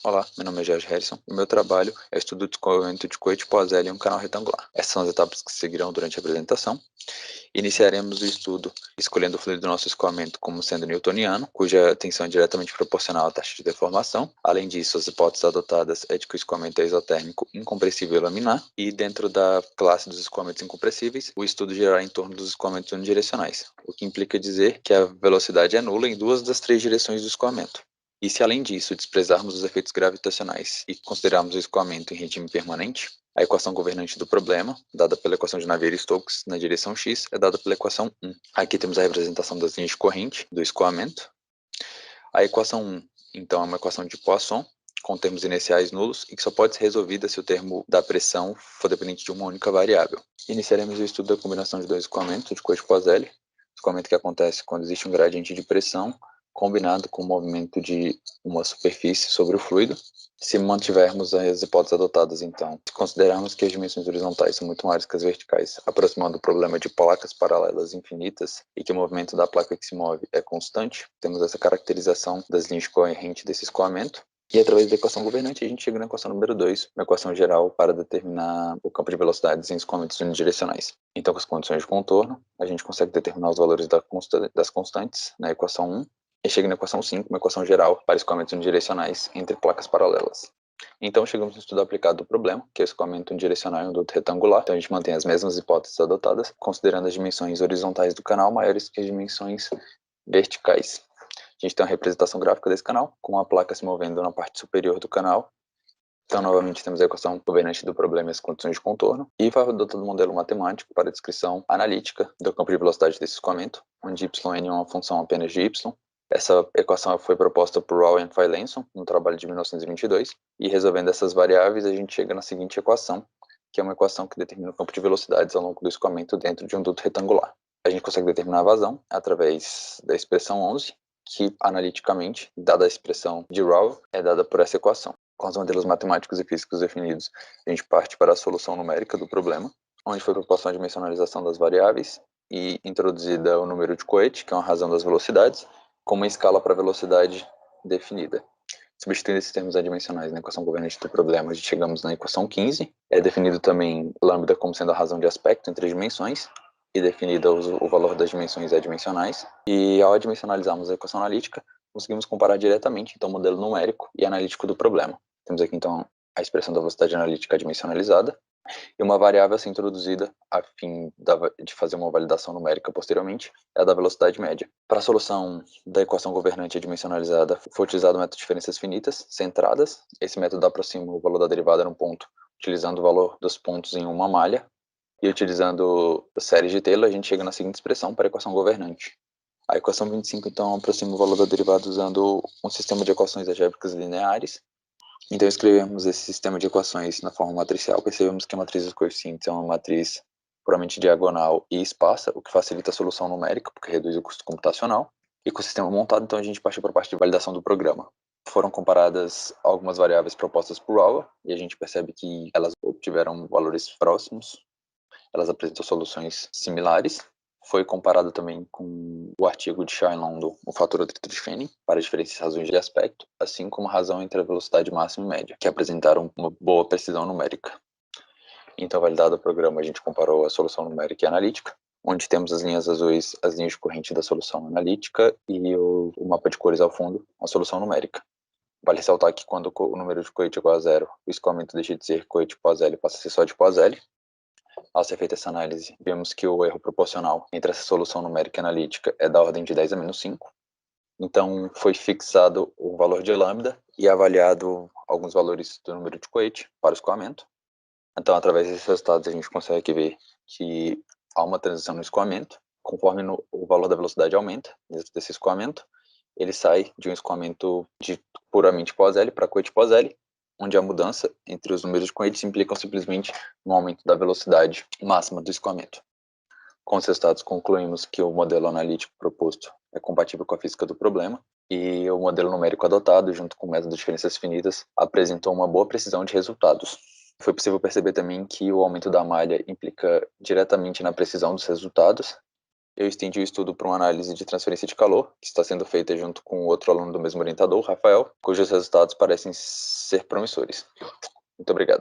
Olá, meu nome é Jorge Harrison e meu trabalho é o estudo do desenvolvimento de coete pós-L em um canal retangular. Essas são as etapas que seguirão durante a apresentação. Iniciaremos o estudo escolhendo o fluido do nosso escoamento como sendo newtoniano, cuja tensão é diretamente proporcional à taxa de deformação. Além disso, as hipóteses adotadas é de que o escoamento é isotérmico, incompressível e laminar, e dentro da classe dos escoamentos incompressíveis, o estudo girará em torno dos escoamentos unidirecionais, o que implica dizer que a velocidade é nula em duas das três direções do escoamento. E se além disso desprezarmos os efeitos gravitacionais e considerarmos o escoamento em regime permanente, a equação governante do problema, dada pela equação de Navier-Stokes na direção x, é dada pela equação 1. Aqui temos a representação das linhas de corrente do escoamento. A equação 1, então, é uma equação de Poisson, com termos iniciais nulos, e que só pode ser resolvida se o termo da pressão for dependente de uma única variável. Iniciaremos o estudo da combinação de dois escoamentos de coete pós-L, escoamento que acontece quando existe um gradiente de pressão combinado com o movimento de uma superfície sobre o fluido. Se mantivermos as hipóteses adotadas, então, se considerarmos que as dimensões horizontais são muito maiores que as verticais, aproximando o problema de placas paralelas infinitas e que o movimento da placa que se move é constante, temos essa caracterização das linhas de corrente desse escoamento. E através da equação governante, a gente chega na equação número 2, uma equação geral para determinar o campo de velocidades em escoamentos unidirecionais. Então, com as condições de contorno, a gente consegue determinar os valores das constantes na equação 1, e chega na equação 5, uma equação geral para escoamentos unidirecionais entre placas paralelas. Então, chegamos no estudo aplicado do problema, que é o escoamento unidirecional em um duto retangular. Então, a gente mantém as mesmas hipóteses adotadas, considerando as dimensões horizontais do canal maiores que as dimensões verticais. A gente tem uma representação gráfica desse canal, com a placa se movendo na parte superior do canal. Então, novamente, temos a equação governante do problema e as condições de contorno, e foi adotado um modelo matemático para a descrição analítica do campo de velocidade desse escoamento, onde yn é uma função apenas de y. Essa equação foi proposta por Rao e Feilenson no trabalho de 1922, e resolvendo essas variáveis, a gente chega na seguinte equação, que é uma equação que determina o campo de velocidades ao longo do escoamento dentro de um duto retangular. A gente consegue determinar a vazão através da expressão 11, que analiticamente, dada a expressão de Rao, é dada por essa equação. Com os modelos matemáticos e físicos definidos, a gente parte para a solução numérica do problema, onde foi proposta a dimensionalização das variáveis e introduzida o número de coete, que é uma razão das velocidades, com uma escala para velocidade definida. Substituindo esses termos adimensionais na equação governante do problema, a gente chegamos na equação 15. É definido também lambda como sendo a razão de aspecto entre dimensões, e definido o valor das dimensões adimensionais. E ao adimensionalizarmos a equação analítica, conseguimos comparar diretamente então o modelo numérico e analítico do problema. Temos aqui então a expressão da velocidade analítica adimensionalizada, e uma variável a ser introduzida a fim de fazer uma validação numérica posteriormente é a da velocidade média. Para a solução da equação governante adimensionalizada, foi utilizado o método de diferenças finitas centradas. Esse método aproxima o valor da derivada num ponto, utilizando o valor dos pontos em uma malha, e utilizando séries de Taylor, a gente chega na seguinte expressão para a equação governante. A equação 25, então, aproxima o valor da derivada usando um sistema de equações algébricas lineares. Então, escrevemos esse sistema de equações na forma matricial, percebemos que a matriz dos coeficientes é uma matriz puramente diagonal e esparsa, o que facilita a solução numérica, porque reduz o custo computacional. E com o sistema montado, então, a gente partiu para a parte de validação do programa. Foram comparadas algumas variáveis propostas por Rao, e a gente percebe que elas obtiveram valores próximos, elas apresentam soluções similares. Foi comparado também com o artigo de Shaw e Londo, o fator atrito de Fenning, para diferentes razões de aspecto, assim como a razão entre a velocidade máxima e média, que apresentaram uma boa precisão numérica. Então, validado o programa, a gente comparou a solução numérica e analítica, onde temos as linhas azuis, as linhas de corrente da solução analítica, e o mapa de cores ao fundo, a solução numérica. Vale ressaltar que quando o número de coete é igual a zero, o escoamento deixa de ser coete pós-L e passa a ser só de pós-L. Ao ser feita essa análise, vemos que o erro proporcional entre essa solução numérica e analítica é da ordem de 10 a menos 5. Então, foi fixado o valor de lambda e avaliado alguns valores do número de coete para o escoamento. Então, através desses resultados, a gente consegue ver que há uma transição no escoamento. Conforme o valor da velocidade aumenta dentro desse escoamento, ele sai de um escoamento de puramente pós-L para coete pós-L, onde a mudança entre os números de coetes implicam simplesmente no aumento da velocidade máxima do escoamento. Com os resultados, concluímos que o modelo analítico proposto é compatível com a física do problema, e o modelo numérico adotado, junto com o método de diferenças finitas, apresentou uma boa precisão de resultados. Foi possível perceber também que o aumento da malha implica diretamente na precisão dos resultados, eu estendi o estudo para uma análise de transferência de calor, que está sendo feita junto com outro aluno do mesmo orientador, Rafael, cujos resultados parecem ser promissores. Muito obrigado.